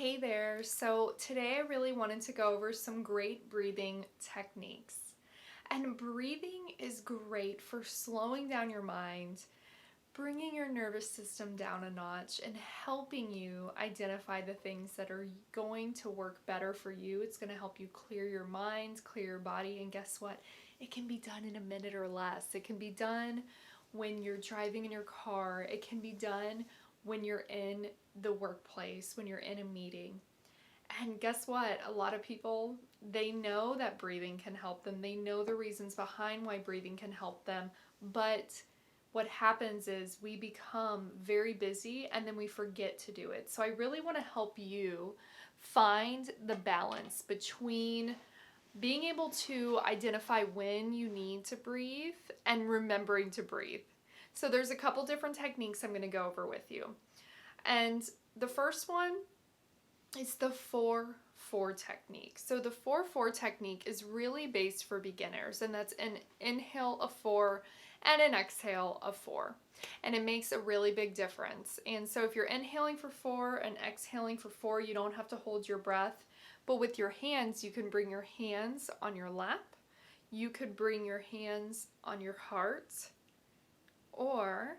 Hey there. So today I really wanted to go over some great breathing techniques. And breathing is great for slowing down your mind, bringing your nervous system down a notch, and helping you identify the things that are going to work better for you. It's going to help you clear your mind, clear your body, and guess what? It can be done in a minute or less. It can be done when you're driving in your car. It can be done when you're in the workplace, when you're in a meeting. And guess what? A lot of people, they know that breathing can help them. They know the reasons behind why breathing can help them. But what happens is we become very busy and then we forget to do it. So I really want to help you find the balance between being able to identify when you need to breathe and remembering to breathe. So there's a couple different techniques I'm going to go over with you. And the first one is the 4-4 technique. So the 4-4 technique is really based for beginners, and that's an inhale of 4 and an exhale of 4. And it makes a really big difference. And so if you're inhaling for 4 and exhaling for 4, you don't have to hold your breath. But with your hands, you can bring your hands on your lap. You could bring your hands on your heart, or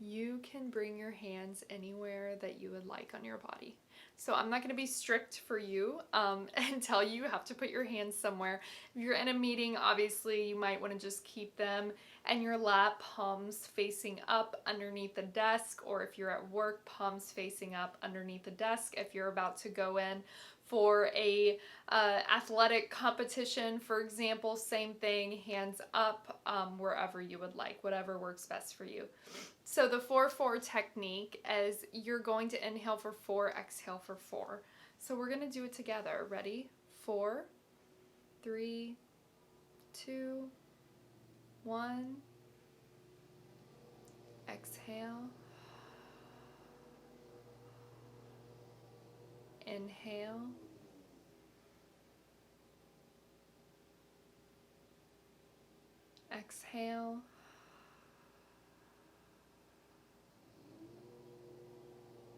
you can bring your hands anywhere that you would like on your body. So I'm not going to be strict for you and tell you have to put your hands somewhere. If you're in a meeting, obviously you might want to just keep them in your lap, palms facing up underneath the desk, or if you're at work, palms facing up underneath the desk. If you're about to go in for a athletic competition, for example, same thing, hands up wherever you would like, whatever works best for you. So the 4-4 technique is you're going to inhale for 4, exhale for 4. So we're going to do it together. Ready? 4, 3, 2, 1. Exhale. Inhale. Exhale.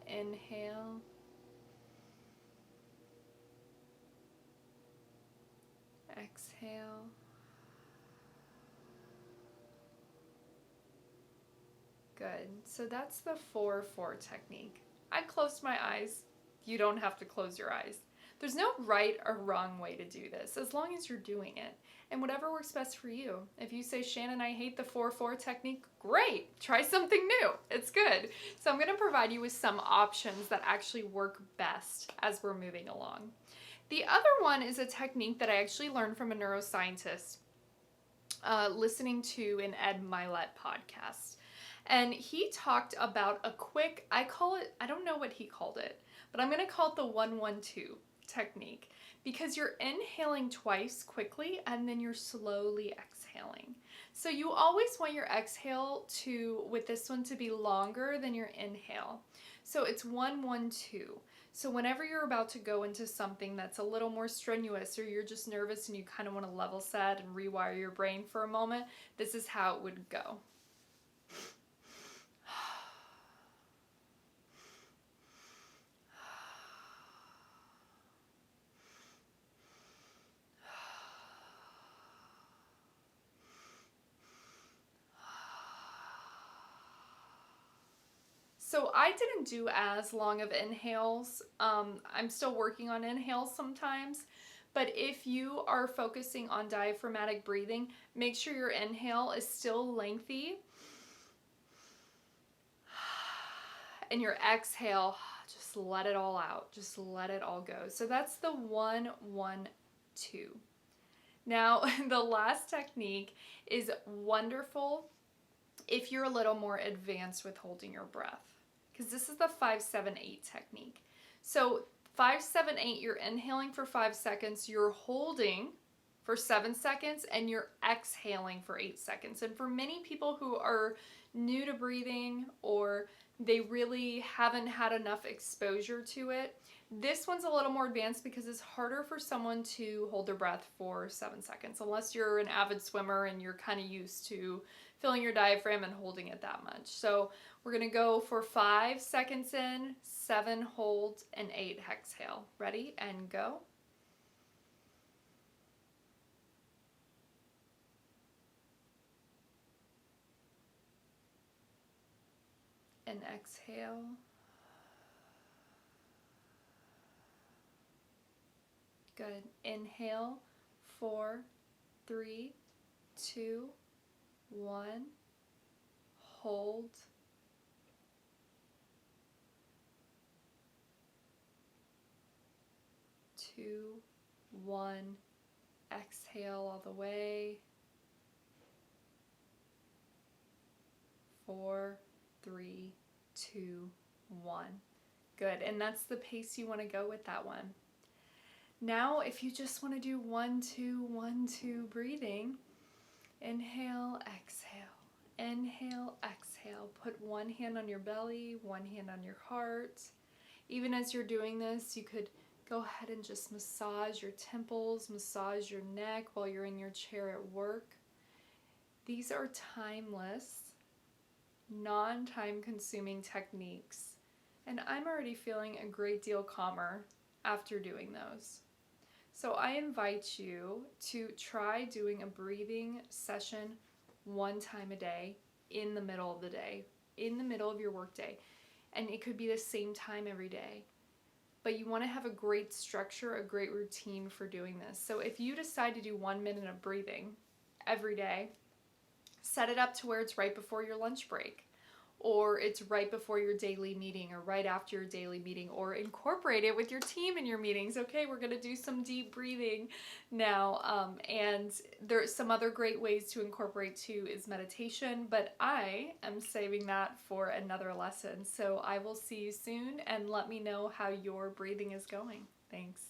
Inhale. Exhale. Good. So that's the 4-4 technique. I closed my eyes. You don't have to close your eyes. There's no right or wrong way to do this, as long as you're doing it. And whatever works best for you. If you say, Shannon, I hate the 4-4 technique, great. Try something new. It's good. So I'm going to provide you with some options that actually work best as we're moving along. The other one is a technique that I actually learned from a neuroscientist listening to an Ed Mylett podcast. And he talked about a quick, I don't know what he called it, but I'm going to call it the 1-1-2 technique, because you're inhaling twice quickly and then you're slowly exhaling. So you always want your exhale with this one to be longer than your inhale. So it's 1-1-2. So whenever you're about to go into something that's a little more strenuous, or you're just nervous and you kind of want to level set and rewire your brain for a moment, this is how it would go. So I didn't do as long of inhales. I'm still working on inhales sometimes. But if you are focusing on diaphragmatic breathing, make sure your inhale is still lengthy. And your exhale, just let it all out. Just let it all go. So that's the 1-1-2. Now, the last technique is wonderful if you're a little more advanced with holding your breath, because this is the 5-7-8 technique. So 5-7-8, you're inhaling for 5 seconds, you're holding for 7 seconds, and you're exhaling for 8 seconds. And for many people who are new to breathing, or they really haven't had enough exposure to it, this one's a little more advanced because it's harder for someone to hold their breath for 7 seconds, unless you're an avid swimmer and you're kind of used to filling your diaphragm and holding it that much. So we're gonna go for 5 seconds in, 7 hold, and 8 exhale. Ready and go. And exhale. Good. Inhale. 4, 3, 2, 1. Hold. 2, 1. Exhale all the way. 4, 3, 2, 1. Good. And that's the pace you want to go with that one. Now, if you just want to do 1, 2, 1, 2 breathing, inhale, exhale. Inhale, exhale. Put one hand on your belly, one hand on your heart. Even as you're doing this, you could go ahead and just massage your temples, massage your neck while you're in your chair at work. These are timeless, non-time consuming techniques, and I'm already feeling a great deal calmer after doing those. So I invite you to try doing a breathing session 1 time a day in the middle of the day, in the middle of your workday. And it could be the same time every day. But you want to have a great structure, a great routine for doing this. So if you decide to do 1 minute of breathing every day, set it up to where it's right before your lunch break, or it's right before your daily meeting, or right after your daily meeting, or incorporate it with your team in your meetings. Okay, we're going to do some deep breathing now. And there's some other great ways to incorporate too is meditation, but I am saving that for another lesson. So I will see you soon, and let me know how your breathing is going. Thanks.